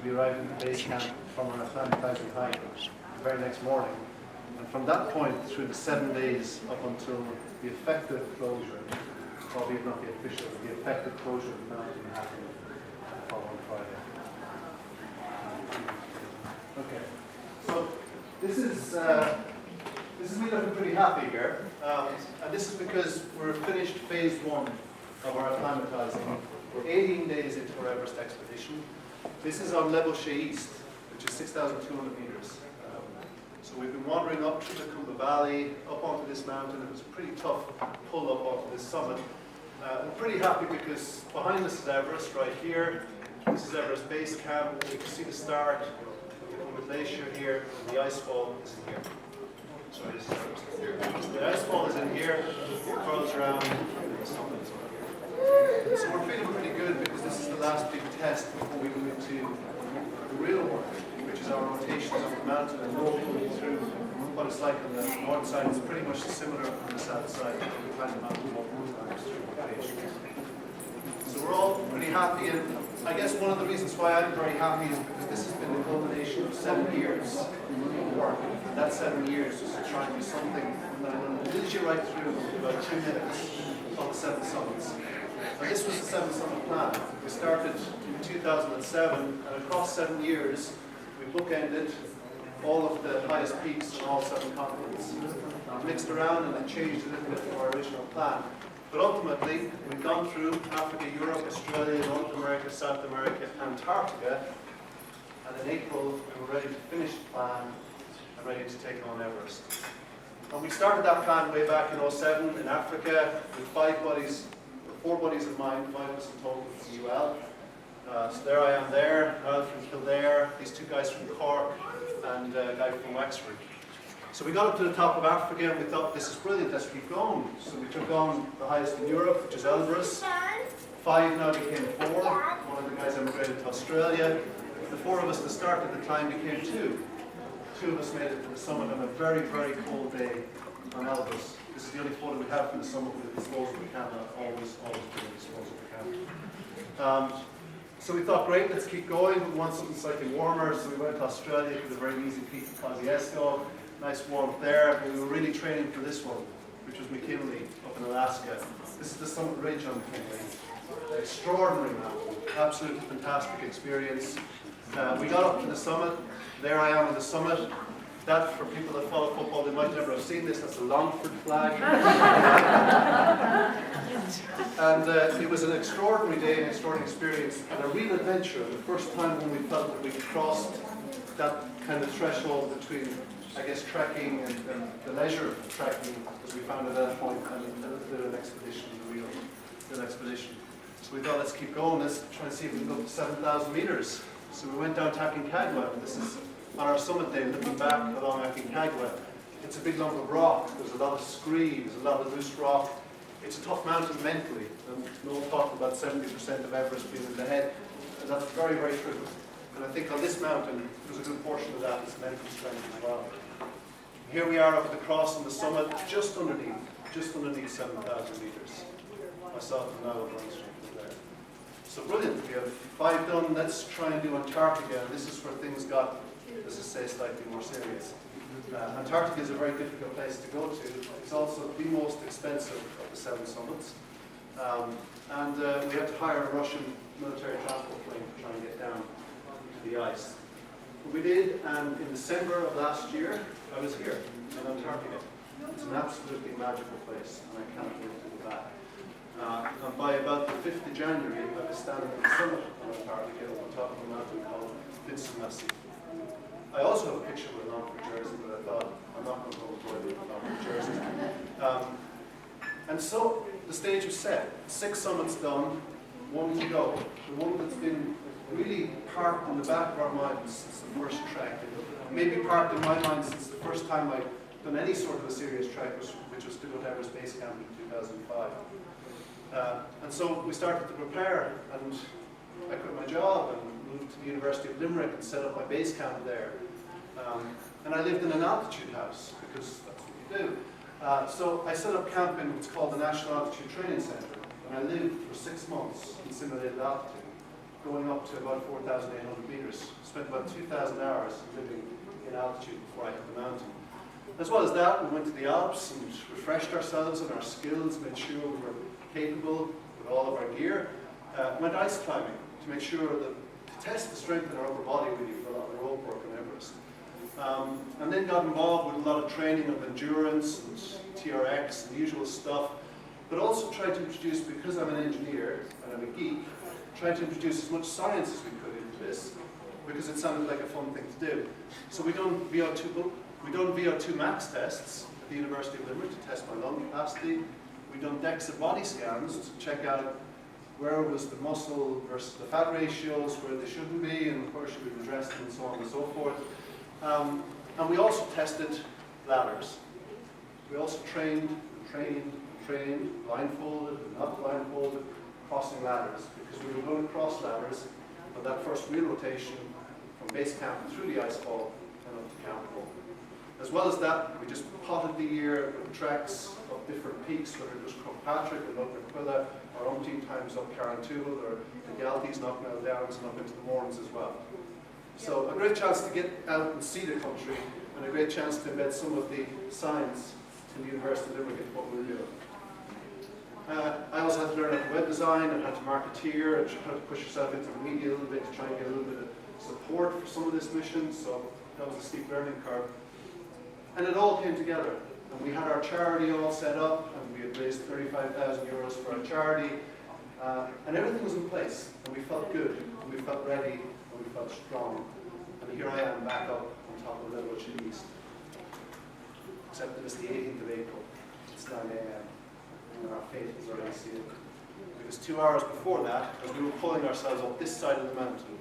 We arrived at the base camp from our acclimatizing hike the very next morning. And from that point through the 7 days up until the effective closure, probably not the official, but the effective closure of the mountain happened the following Friday. Okay, so this is me looking pretty happy here, and this is because we're finished phase 1 of our acclimatizing. We're 18 days into our Everest expedition. This is on Le Boucher East, which is 6,200 meters. So we've been wandering up through the Kumba Valley, up onto this mountain. It was a pretty tough pull up onto this summit. I'm pretty happy because behind us is Everest right here. This is Everest Base Camp. You can see the start of the Kumba Glacier here, and the ice fall is in here. Sorry, this is Everest here. So the ice fall is in here, it curls around the summit. So we're feeling pretty good because this is the last big test before we go into the real work, which is our rotations up the mountain and rolling through what it's like on the north side. It's pretty much similar on the south side. We climb the mountain multiple times through rotations. So we're all pretty happy, and I guess one of the reasons why I'm very happy is because this has been the culmination of 7 years of work. And that 7 years was to try and do something that will lead you right through about 2 minutes on the 7 summits. And this was the 7 summit plan. We started in 2007, and across 7 years, we bookended all of the highest peaks on all 7 continents. Mixed around and then changed a little bit from our original plan. But ultimately, we've gone through Africa, Europe, Australia, North America, South America, Antarctica, and in April, we were ready to finish the plan and ready to take on Everest. And we started that plan way back in 2007 in Africa with 4 buddies of mine, 5 of us in total from UL. So there I am there, Al from Kildare, these 2 guys from Cork, and a guy from Wexford. So we got up to the top of Africa and we thought, this is brilliant, let's keep going. So we took on the highest in Europe, which is Elbrus. 5 now became 4. One of the guys emigrated to Australia. The 4 of us that started the climb became 2. 2 of us made it to the summit on a very, very cold day on Elbrus. This is the only photo we have from the summit with a disposable camera, always with a disposable camera. So we thought, great, let's keep going. We want something slightly warmer, so we went to Australia to the very easy peak of Kosciuszko. Nice warmth there, but we were really training for this one, which was McKinley up in Alaska. This is the summit ridge on McKinley. Extraordinary mountain, absolutely fantastic experience. We got up to the summit. There I am on the summit. That, for people that follow football, they might never have seen this. That's a Longford flag. And it was an extraordinary day, an extraordinary experience, and a real adventure. The first time when we felt that we crossed that kind of threshold between, I guess, trekking and the leisure of trekking, as we found at that point, and a little bit of an expedition, a real expedition. So we thought, let's keep going. Let's try and see if we can go up to 7,000 meters. So we went down to Aconcagua, and this is on our summit day, looking back along Aconcagua. It's a big lump of rock. There's a lot of scree. There's a lot of loose rock. It's a tough mountain mentally. And no one talked about 70% of Everest being in the head, and that's very, very true. And I think on this mountain, there's a good portion of that is mental strength as well. Here we are up at the cross on the summit, just underneath 7,000 meters. Myself and Niall there. So brilliant. We have 5 done. Let's try and do Antarctica. And this is where things got, as I say, slightly more serious. Antarctica is a very difficult place to go to. It's also the most expensive of the 7 summits. And we had to hire a Russian military transport plane to try and get down to the ice. But we did, and in December of last year, I was here in Antarctica. It's an absolutely magical place, and I can't wait to go back. And by about the 5th of January, I was standing at the summit of Antarctica on top of a mountain called Vinsumassi. I also have a picture with a Longford jersey, but I thought I'm not going to go for the Longford jersey. And so the stage was set. 6 summits done, 1 to go. The one that's been really parked in the back of our minds since the first trek. Maybe parked in my mind since the first time I'd done any sort of a serious trek, which was to go to Everest Base Camp in 2005. And so we started to prepare, and I quit my job and moved to the University of Limerick and set up my base camp there. And I lived in an altitude house, because that's what you do. So I set up camp in what's called the National Altitude Training Centre, and I lived for 6 months in simulated altitude, going up to about 4,800 meters. years. Spent about 2,000 hours living in altitude before I hit the mountain. As well as that, we went to the Alps and refreshed ourselves and our skills, made sure we were capable with all of our gear. Went ice climbing to make sure that, to test the strength in our upper body really for a lot of rope work on Everest. And then got involved with a lot of training of endurance and TRX and the usual stuff, but also tried to introduce, because I'm an engineer and I'm a geek, tried to introduce as much science as we could into this, because it sounded like a fun thing to do. So we done VO2 max tests at the University of Limerick to test my lung capacity. We done DEXA body scans to check out where was the muscle versus the fat ratios, where they shouldn't be, and where should we be addressed, and so on and so forth. And we also tested ladders. We also trained, blindfolded and not blindfolded, crossing ladders, because we were going to cross ladders on that first wheel rotation from base camp through the ice fall and up to Camp Hall. As well as that, we just potted the year with treks of different peaks, whether it was Kirkpatrick or Loughnacquilla, our own team times up Carrantoohil, or the Galties, Knocknell Downs, and up into the Mournes as well. So a great chance to get out and see the country, and a great chance to embed some of the science in the University of Limerick into what we were doing. I also had to learn how to web design and how to marketeer and how to push yourself into the media a little bit to try and get a little bit of support for some of this mission, so that was a steep learning curve. And it all came together, and we had our charity all set up, and we had raised 35,000 euros for our charity, and everything was in place, and we felt good, and we felt ready, and we felt strong. And here I am back up on top of Little Ocean East. Except that it's the 18th of April, it's 9 a.m. and our fate is already sealed. Because 2 hours before that, as we were pulling ourselves up this side of the mountain,